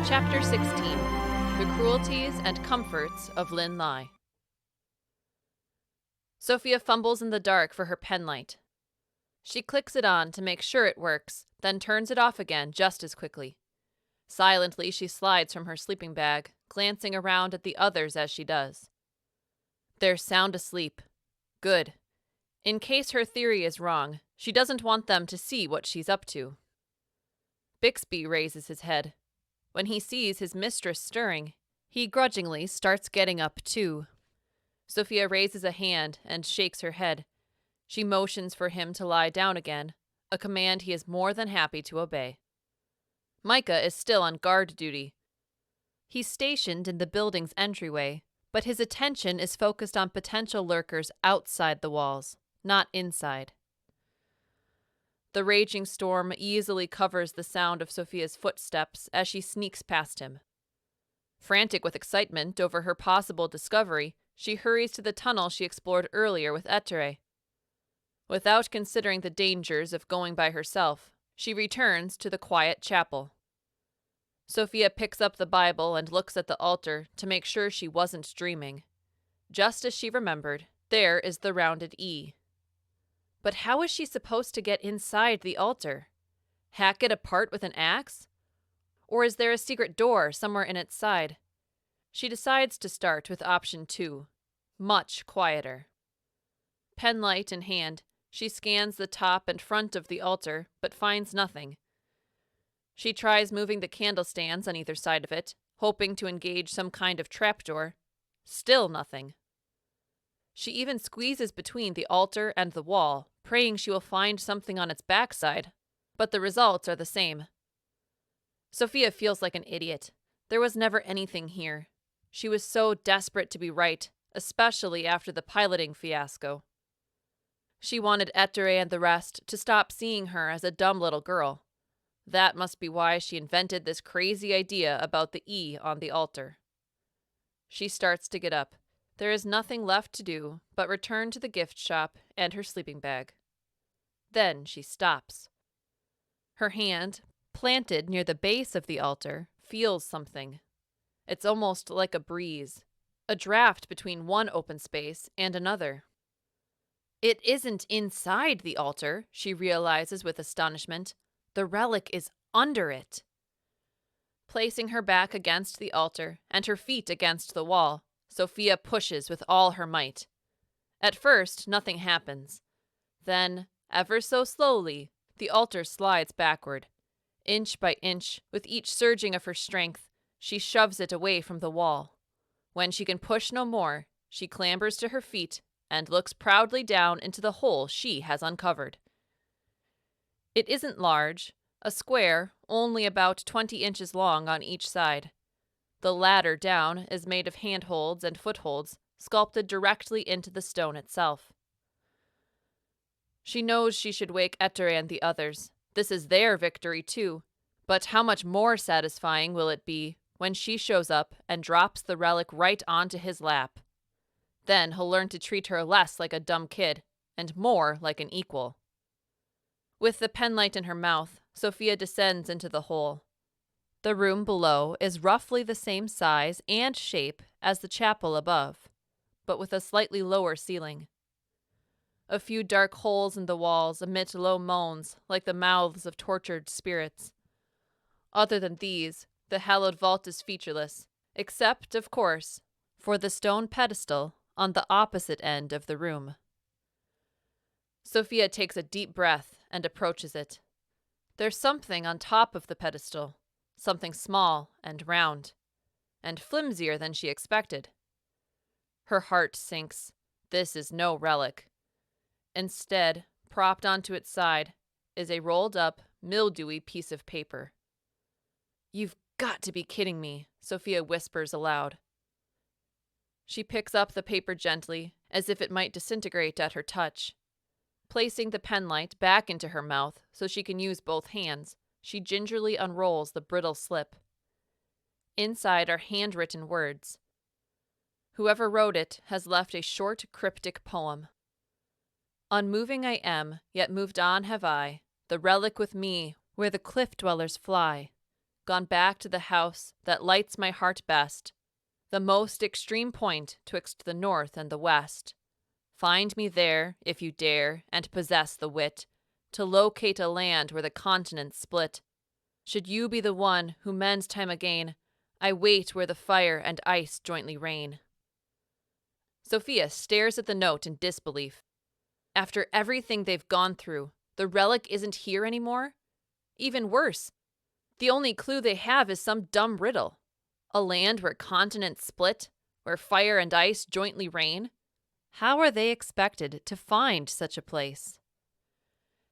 Chapter 16. The Cruelties and Comforts of Lin Lai. Sophia fumbles in the dark for her penlight. She clicks it on to make sure it works, then turns it off again just as quickly. Silently, she slides from her sleeping bag, glancing around at the others as she does. They're sound asleep. Good. In case her theory is wrong, she doesn't want them to see what she's up to. Bixby raises his head. When he sees his mistress stirring, he grudgingly starts getting up too. Sophia raises a hand and shakes her head. She motions for him to lie down again, a command he is more than happy to obey. Micah is still on guard duty. He's stationed in the building's entryway, but his attention is focused on potential lurkers outside the walls, not inside. The raging storm easily covers the sound of Sophia's footsteps as she sneaks past him. Frantic with excitement over her possible discovery, she hurries to the tunnel she explored earlier with Etere. Without considering the dangers of going by herself, she returns to the quiet chapel. Sophia picks up the Bible and looks at the altar to make sure she wasn't dreaming. Just as she remembered, there is the rounded E. But how is she supposed to get inside the altar? Hack it apart with an axe? Or is there a secret door somewhere in its side? She decides to start with option 2, much quieter. Penlight in hand, she scans the top and front of the altar, but finds nothing. She tries moving the candlestands on either side of it, hoping to engage some kind of trapdoor. Still nothing. She even squeezes between the altar and the wall, praying she will find something on its backside, but the results are the same. Sophia feels like an idiot. There was never anything here. She was so desperate to be right, especially after the piloting fiasco. She wanted Etere and the rest to stop seeing her as a dumb little girl. That must be why she invented this crazy idea about the E on the altar. She starts to get up. There is nothing left to do but return to the gift shop and her sleeping bag. Then she stops. Her hand, planted near the base of the altar, feels something. It's almost like a breeze, a draft between one open space and another. It isn't inside the altar, she realizes with astonishment. The relic is under it. Placing her back against the altar and her feet against the wall, Sophia pushes with all her might. At first, nothing happens. Then, ever so slowly, the altar slides backward. Inch by inch, with each surging of her strength, she shoves it away from the wall. When she can push no more, she clambers to her feet and looks proudly down into the hole she has uncovered. It isn't large, a square only about 20 inches long on each side. The ladder down is made of handholds and footholds, sculpted directly into the stone itself. She knows she should wake Etere and the others. This is their victory too, but how much more satisfying will it be when she shows up and drops the relic right onto his lap? Then he'll learn to treat her less like a dumb kid, and more like an equal. With the penlight in her mouth, Sophia descends into the hole. The room below is roughly the same size and shape as the chapel above, but with a slightly lower ceiling. A few dark holes in the walls emit low moans like the mouths of tortured spirits. Other than these, the hallowed vault is featureless, except, of course, for the stone pedestal on the opposite end of the room. Sophia takes a deep breath and approaches it. There's something on top of the pedestal, something small and round, and flimsier than she expected. Her heart sinks. This is no relic. Instead, propped onto its side, is a rolled-up, mildewy piece of paper. "You've got to be kidding me," Sophia whispers aloud. She picks up the paper gently, as if it might disintegrate at her touch. Placing the penlight back into her mouth so she can use both hands, she gingerly unrolls the brittle slip. Inside are handwritten words. Whoever wrote it has left a short, cryptic poem. Unmoving I am, yet moved on have I, the relic with me where the cliff dwellers fly. gone back to the house that lights my heart best, the most extreme point twixt the north and the west. Find me there, if you dare, and possess the wit, to locate a land where the continents split. Should you be the one who mends time again, I wait where the fire and ice jointly reign. Sophia stares at the note in disbelief. After everything they've gone through, the relic isn't here anymore? Even worse, the only clue they have is some dumb riddle. A land where continents split, where fire and ice jointly reign? How are they expected to find such a place?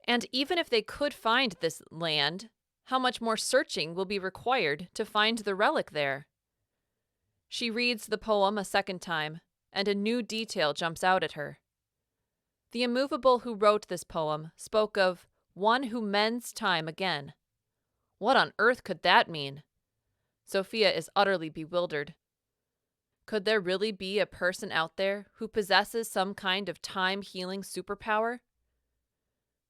And even if they could find this land, how much more searching will be required to find the relic there? She reads the poem a second time, and a new detail jumps out at her. The immovable who wrote this poem spoke of one who mends time again. What on earth could that mean? Sophia is utterly bewildered. Could there really be a person out there who possesses some kind of time-healing superpower?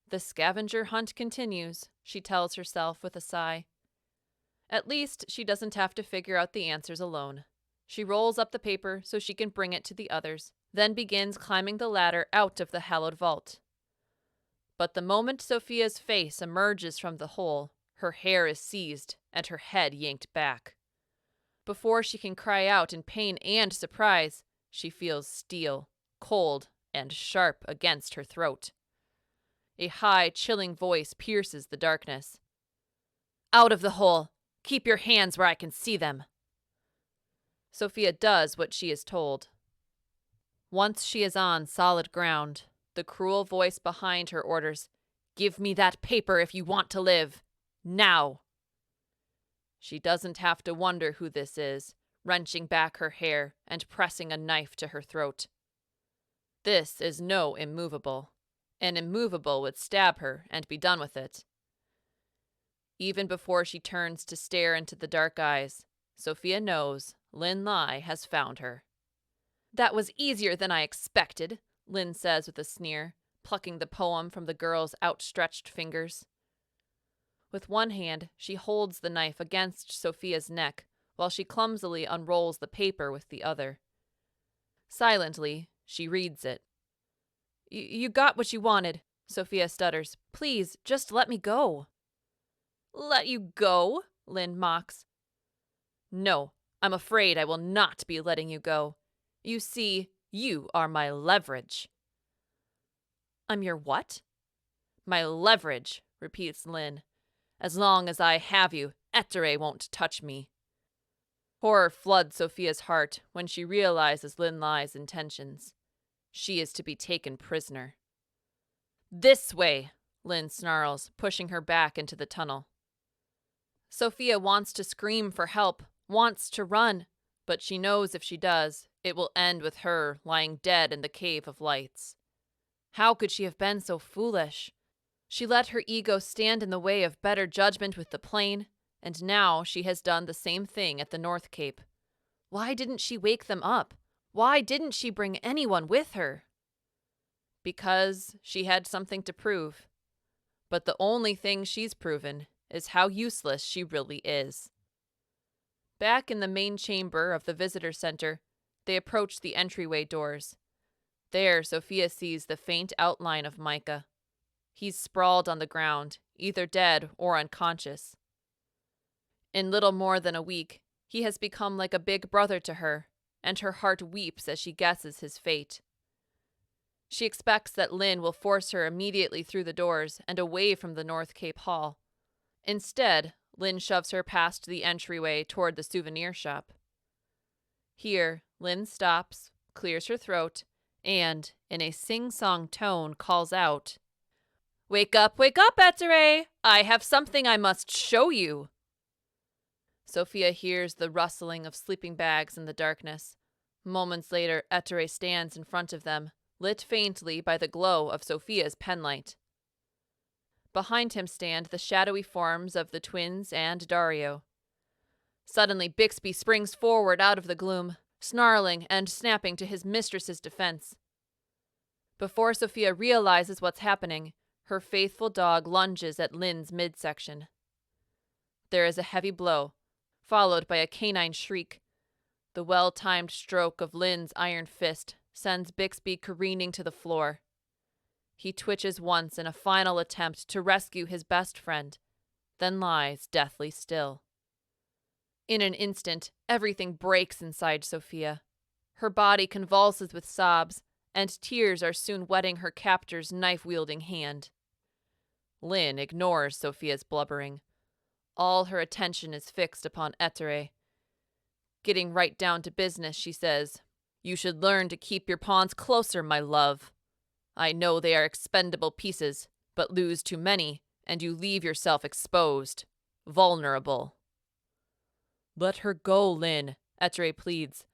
The scavenger hunt continues, she tells herself with a sigh. At least she doesn't have to figure out the answers alone. She rolls up the paper so she can bring it to the others, then begins climbing the ladder out of the hallowed vault. But the moment Sophia's face emerges from the hole, her hair is seized and her head yanked back. Before she can cry out in pain and surprise, she feels steel, cold, and sharp against her throat. A high, chilling voice pierces the darkness. "Out of the hole! Keep your hands where I can see them!" Sophia does what she is told. Once she is on solid ground, the cruel voice behind her orders, "Give me that paper if you want to live! Now!" She doesn't have to wonder who this is, wrenching back her hair and pressing a knife to her throat. This is no immovable. An immovable would stab her and be done with it. Even before she turns to stare into the dark eyes, Sophia knows Lin Lai has found her. "That was easier than I expected," Lin says with a sneer, plucking the poem from the girl's outstretched fingers. With one hand, she holds the knife against Sophia's neck, while she clumsily unrolls the paper with the other. Silently, she reads it. You got what you wanted," Sophia stutters. "Please, just let me go." "Let you go?" Lin mocks. "No, I'm afraid I will not be letting you go. You see, you are my leverage." "I'm your what?" "My leverage," repeats Lin. "As long as I have you, Etere won't touch me." Horror floods Sophia's heart when she realizes Lin Lai's intentions. She is to be taken prisoner. "This way," Lin snarls, pushing her back into the tunnel. Sophia wants to scream for help, wants to run, but she knows if she does, it will end with her lying dead in the cave of lights. How could she have been so foolish? She let her ego stand in the way of better judgment with the plane, and now she has done the same thing at the North Cape. Why didn't she wake them up? Why didn't she bring anyone with her? Because she had something to prove. But the only thing she's proven is how useless she really is. Back in the main chamber of the visitor center, they approach the entryway doors. There, Sophia sees the faint outline of Micah. He's sprawled on the ground, either dead or unconscious. In little more than a week, he has become like a big brother to her, and her heart weeps as she guesses his fate. She expects that Lin will force her immediately through the doors and away from the North Cape Hall. Instead, Lin shoves her past the entryway toward the souvenir shop. Here, Lin stops, clears her throat, and, in a sing-song tone, calls out, wake up, Etere! I have something I must show you!" Sophia hears the rustling of sleeping bags in the darkness. Moments later, Etere stands in front of them, lit faintly by the glow of Sophia's penlight. Behind him stand the shadowy forms of the twins and Dario. Suddenly, Bixby springs forward out of the gloom, snarling and snapping to his mistress's defense. Before Sophia realizes what's happening, her faithful dog lunges at Lin's midsection. There is a heavy blow, followed by a canine shriek. The well-timed stroke of Lin's iron fist sends Bixby careening to the floor. He twitches once in a final attempt to rescue his best friend, then lies deathly still. In an instant, everything breaks inside Sophia. Her body convulses with sobs, and tears are soon wetting her captor's knife-wielding hand. Lin ignores Sophia's blubbering. All her attention is fixed upon Ettore. Getting right down to business, she says, "You should learn to keep your pawns closer, my love. I know they are expendable pieces, but lose too many, and you leave yourself exposed, vulnerable." "Let her go, Lin," Ettore pleads.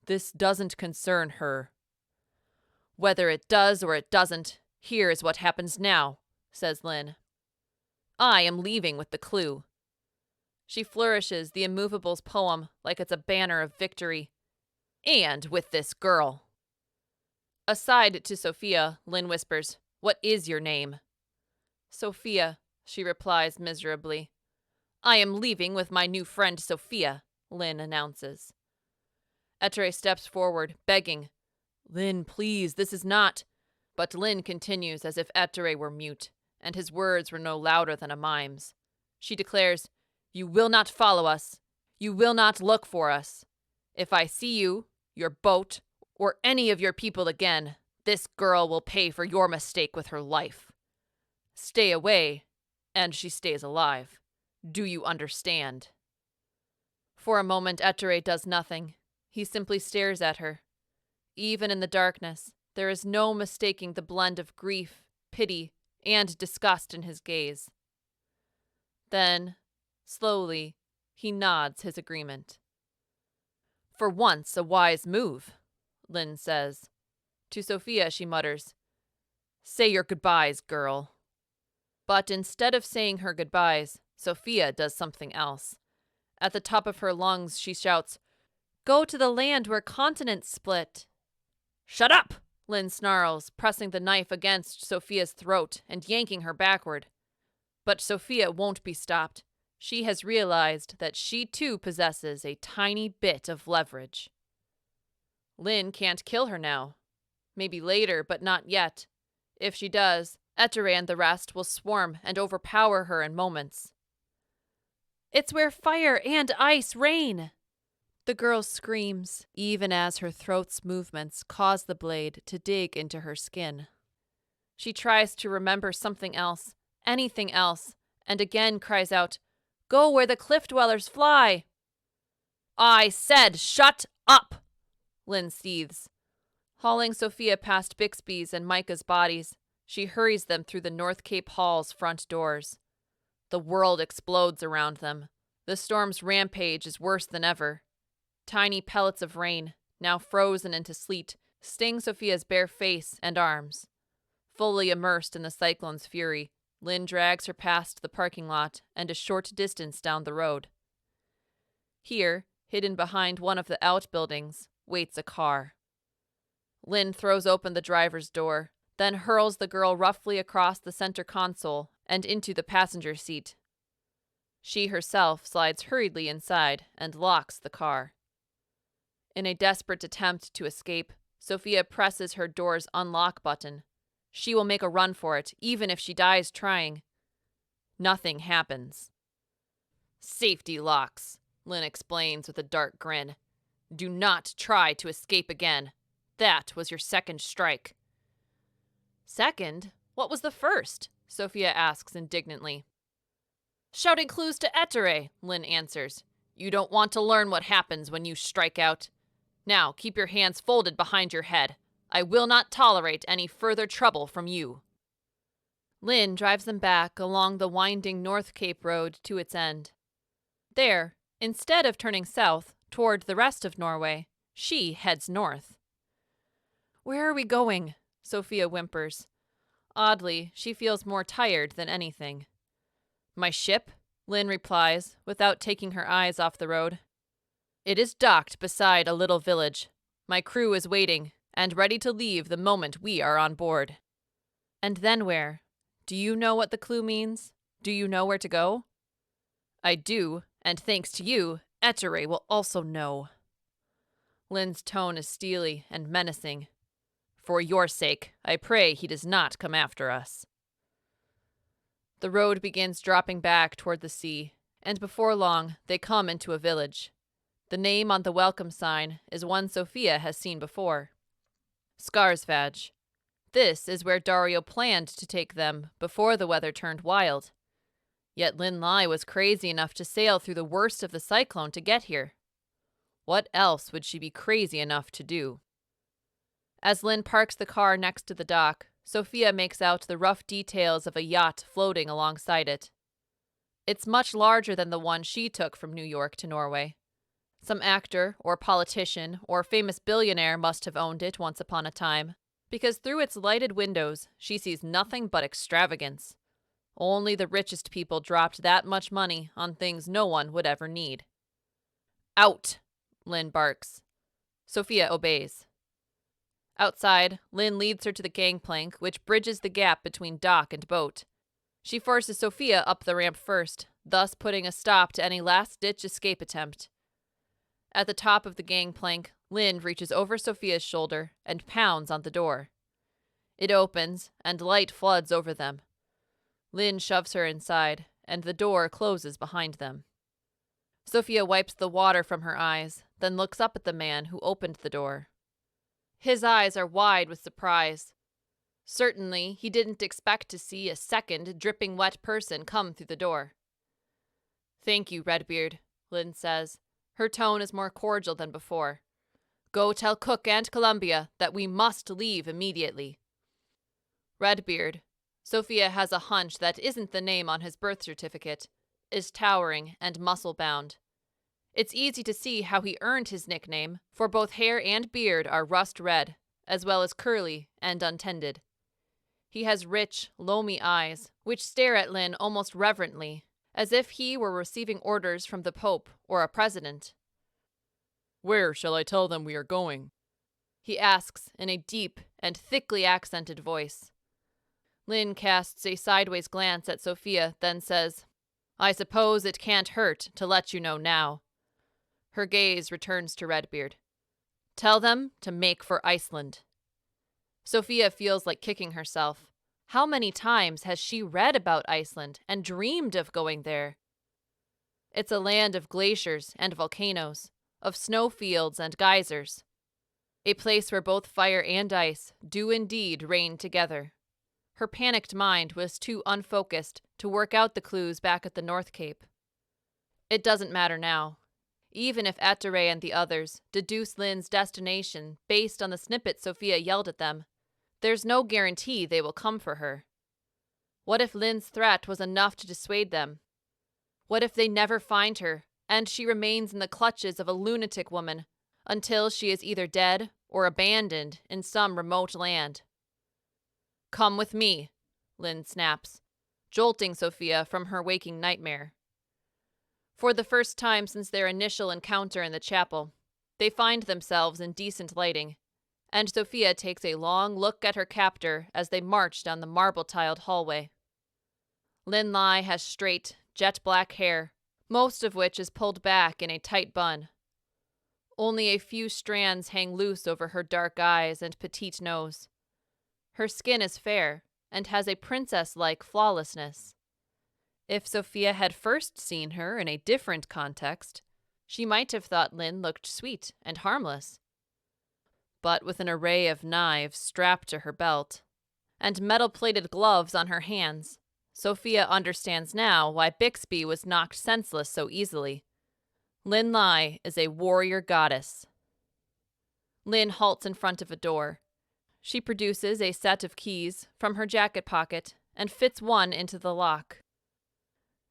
"This doesn't concern her." "Whether it does or it doesn't, here is what happens now," says Lin. "I am leaving with the clue." She flourishes the immovable's poem like it's a banner of victory. "And with this girl." Aside to Sophia, Lin whispers, "What is your name?" "Sophia," she replies miserably. "I am leaving with my new friend Sophia," Lin announces. Ettore steps forward, begging, "Lin, please, this is not—" But Lin continues as if Ettore were mute, and his words were no louder than a mime's. She declares, "You will not follow us. You will not look for us. If I see you, your boat, or any of your people again, this girl will pay for your mistake with her life. Stay away, and she stays alive. Do you understand?" For a moment, Ettore does nothing. He simply stares at her. Even in the darkness, there is no mistaking the blend of grief, pity, and disgust in his gaze. Then, slowly, he nods his agreement. "For once, a wise move," Lin says. To Sophia, she mutters, "Say your goodbyes, girl." But instead of saying her goodbyes, Sophia does something else. At the top of her lungs, she shouts, "Go to the land where continents split." "Shut up!" Lin snarls, pressing the knife against Sophia's throat and yanking her backward. But Sophia won't be stopped. She has realized that she too possesses a tiny bit of leverage. Lin can't kill her now. Maybe later, but not yet. If she does, Ettore and the rest will swarm and overpower her in moments. "It's where fire and ice reign!" The girl screams, even as her throat's movements cause the blade to dig into her skin. She tries to remember something else, anything else, and again cries out, "Go where the cliff dwellers fly!" "I said shut up!" Lin seethes. Hauling Sophia past Bixby's and Micah's bodies, she hurries them through the North Cape Hall's front doors. The world explodes around them. The storm's rampage is worse than ever. Tiny pellets of rain, now frozen into sleet, sting Sophia's bare face and arms. Fully immersed in the cyclone's fury, Lin drags her past the parking lot and a short distance down the road. Here, hidden behind one of the outbuildings, waits a car. Lin throws open the driver's door, then hurls the girl roughly across the center console and into the passenger seat. She herself slides hurriedly inside and locks the car. In a desperate attempt to escape, Sophia presses her door's unlock button. She will make a run for it, even if she dies trying. Nothing happens. "Safety locks," Lin explains with a dark grin. "Do not try to escape again. That was your second strike." "Second? What was the first?" Sophia asks indignantly. "Shouting clues to Ettore," Lin answers. "You don't want to learn what happens when you strike out. Now keep your hands folded behind your head. I will not tolerate any further trouble from you." Lin drives them back along the winding North Cape Road to its end. There, instead of turning south toward the rest of Norway, she heads north. "Where are we going?" Sophia whimpers. Oddly, she feels more tired than anything. "My ship," Lin replies, without taking her eyes off the road. "It is docked beside a little village. My crew is waiting, and ready to leave the moment we are on board." "And then where? Do you know what the clue means? Do you know where to go?" I do, and thanks to you, Ettore will also know. Lin's tone is steely and menacing. For your sake, I pray he does not come after us. The road begins dropping back toward the sea, and before long they come into a village. The name on the welcome sign is one Sophia has seen before. Skarsvåg. This is where Dario planned to take them before the weather turned wild. Yet Lin Lai was crazy enough to sail through the worst of the cyclone to get here. What else would she be crazy enough to do? As Lin parks the car next to the dock, Sophia makes out the rough details of a yacht floating alongside it. It's much larger than the one she took from New York to Norway. Some actor or politician or famous billionaire must have owned it once upon a time, because through its lighted windows she sees nothing but extravagance. Only the richest people dropped that much money on things no one would ever need. Out! Lin barks. Sophia obeys. Outside, Lin leads her to the gangplank, which bridges the gap between dock and boat. She forces Sophia up the ramp first, thus putting a stop to any last-ditch escape attempt. At the top of the gangplank, Lin reaches over Sophia's shoulder and pounds on the door. It opens, and light floods over them. Lin shoves her inside, and the door closes behind them. Sophia wipes the water from her eyes, then looks up at the man who opened the door. His eyes are wide with surprise. Certainly, he didn't expect to see a second dripping wet person come through the door. Thank you, Redbeard, Lin says. Her tone is more cordial than before. Go tell Cook and Columbia that we must leave immediately. Redbeard, Sophia has a hunch that isn't the name on his birth certificate, is towering and muscle-bound. It's easy to see how he earned his nickname, for both hair and beard are rust red, as well as curly and untended. He has rich, loamy eyes, which stare at Lin almost reverently, as if he were receiving orders from the Pope or a president. Where shall I tell them we are going? He asks in a deep and thickly accented voice. Lin casts a sideways glance at Sophia, then says, I suppose it can't hurt to let you know now. Her gaze returns to Redbeard. Tell them to make for Iceland. Sophia feels like kicking herself. How many times has she read about Iceland and dreamed of going there? It's a land of glaciers and volcanoes, of snowfields and geysers. A place where both fire and ice do indeed reign together. Her panicked mind was too unfocused to work out the clues back at the North Cape. It doesn't matter now. Even if Ettore and the others deduce Lin's destination based on the snippet Sophia yelled at them, there's no guarantee they will come for her. What if Lin's threat was enough to dissuade them? What if they never find her, and she remains in the clutches of a lunatic woman until she is either dead or abandoned in some remote land? Come with me, Lin snaps, jolting Sophia from her waking nightmare. For the first time since their initial encounter in the chapel, they find themselves in decent lighting, and Sophia takes a long look at her captor as they march down the marble-tiled hallway. Lin Lai has straight, jet-black hair, most of which is pulled back in a tight bun. Only a few strands hang loose over her dark eyes and petite nose. Her skin is fair, and has a princess-like flawlessness. If Sophia had first seen her in a different context, she might have thought Lin looked sweet and harmless. But with an array of knives strapped to her belt, and metal-plated gloves on her hands, Sophia understands now why Bixby was knocked senseless so easily. Lin Lai is a warrior goddess. Lin halts in front of a door. She produces a set of keys from her jacket pocket and fits one into the lock.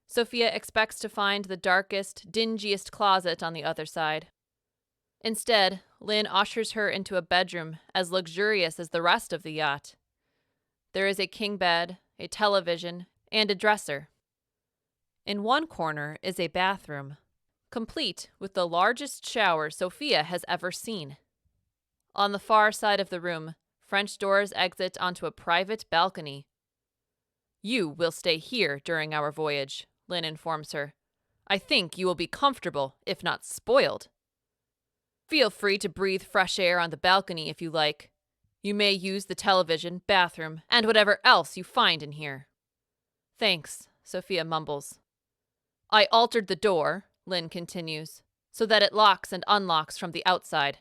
Sophia expects to find the darkest, dingiest closet on the other side. Instead, Lin ushers her into a bedroom as luxurious as the rest of the yacht. There is a king bed, a television, and a dresser. In one corner is a bathroom, complete with the largest shower Sophia has ever seen. On the far side of the room, French doors exit onto a private balcony. You will stay here during our voyage, Lin informs her. I think you will be comfortable, if not spoiled. Feel free to breathe fresh air on the balcony if you like. You may use the television, bathroom, and whatever else you find in here. Thanks, Sophia mumbles. I altered the door, Lin continues, so that it locks and unlocks from the outside.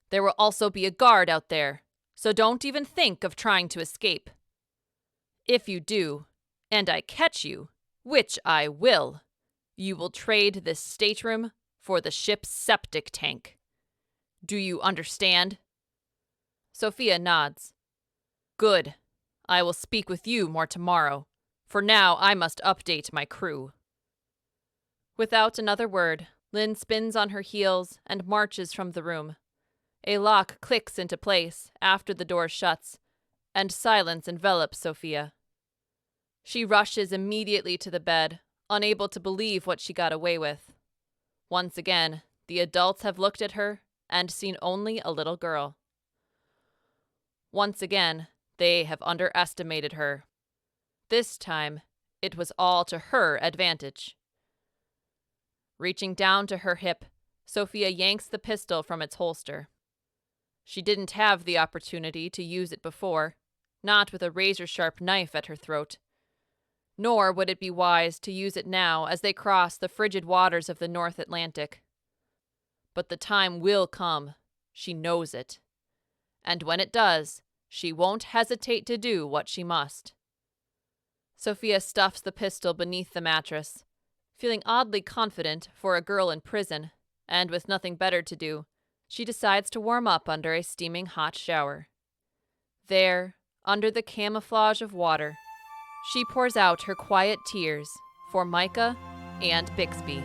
There will also be a guard out there, so don't even think of trying to escape. If you do, and I catch you, which I will, you will trade this stateroom for the ship's septic tank. Do you understand? Sophia nods. Good. I will speak with you more tomorrow. For now, I must update my crew. Without another word, Lin spins on her heels and marches from the room. A lock clicks into place after the door shuts, and silence envelops Sophia. She rushes immediately to the bed, unable to believe what she got away with. Once again, the adults have looked at her and seen only a little girl. Once again, they have underestimated her. This time, it was all to her advantage. Reaching down to her hip, Sophia yanks the pistol from its holster. She didn't have the opportunity to use it before, not with a razor-sharp knife at her throat. Nor would it be wise to use it now as they cross the frigid waters of the North Atlantic. But the time will come. She knows it. And when it does, she won't hesitate to do what she must. Sophia stuffs the pistol beneath the mattress. Feeling oddly confident for a girl in prison, and with nothing better to do, she decides to warm up under a steaming hot shower. There, under the camouflage of water, she pours out her quiet tears for Micah and Bixby.